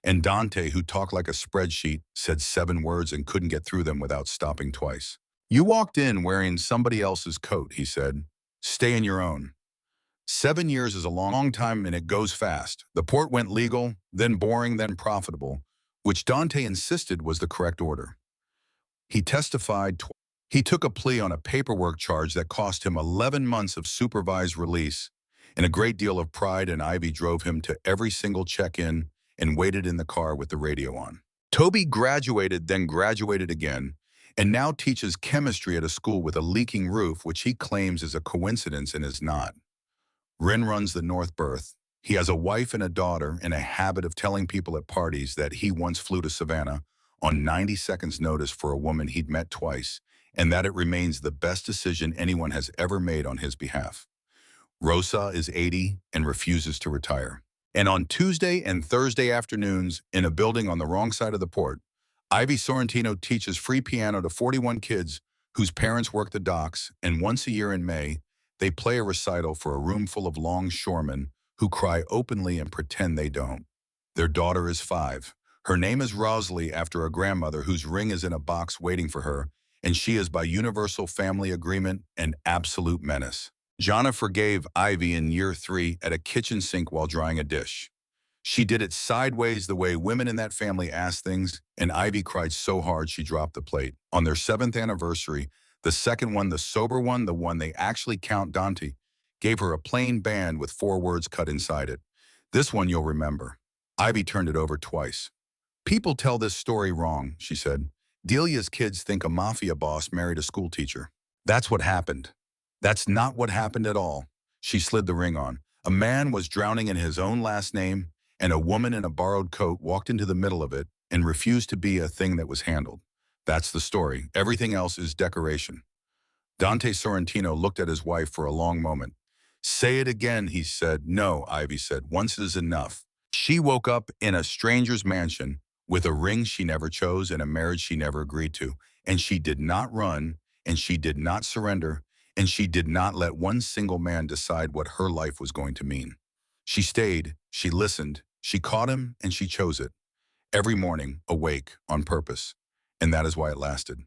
And Dante, who talked like a spreadsheet, said 7 words and couldn't get through them without stopping twice. "You walked in wearing somebody else's coat," he said. "Stay in your own." 7 years is a long time and it goes fast. The port went legal, then boring, then profitable, which Dante insisted was the correct order. He testified he took a plea on a paperwork charge that cost him 11 months of supervised release. In a great deal of pride, and Ivy drove him to every single check-in and waited in the car with the radio on. Toby graduated, then graduated again, and now teaches chemistry at a school with a leaking roof, which he claims is a coincidence and is not. Ren runs the North Berth. He has a wife and a daughter and a habit of telling people at parties that he once flew to Savannah on 90 seconds notice for a woman he'd met twice, and that it remains the best decision anyone has ever made on his behalf. Rosa is 80 and refuses to retire. And on Tuesday and Thursday afternoons, in a building on the wrong side of the port, Ivy Sorrentino teaches free piano to 41 kids whose parents work the docks, and once a year in May, they play a recital for a room full of longshoremen who cry openly and pretend they don't. Their daughter is 5. Her name is Rosalie, after a grandmother whose ring is in a box waiting for her, and she is by universal family agreement an absolute menace. Jana forgave Ivy in year 3 at a kitchen sink while drying a dish. She did it sideways, the way women in that family ask things, and Ivy cried so hard she dropped the plate. On their 7th anniversary, the second one, the sober one, the one they actually count, Dante, gave her a plain band with 4 words cut inside it. This one you'll remember. Ivy turned it over twice. People tell this story wrong, she said. Delia's kids think a mafia boss married a school teacher. That's what happened. That's not what happened at all. She slid the ring on. A man was drowning in his own last name, and a woman in a borrowed coat walked into the middle of it and refused to be a thing that was handled. That's the story. Everything else is decoration. Dante Sorrentino looked at his wife for a long moment. Say it again, he said. No, Ivy said. Once is enough. She woke up in a stranger's mansion with a ring she never chose and a marriage she never agreed to. And she did not run, and she did not surrender, and she did not let one single man decide what her life was going to mean. She stayed, she listened, she caught him, and she chose it. Every morning, awake, on purpose. And that is why it lasted.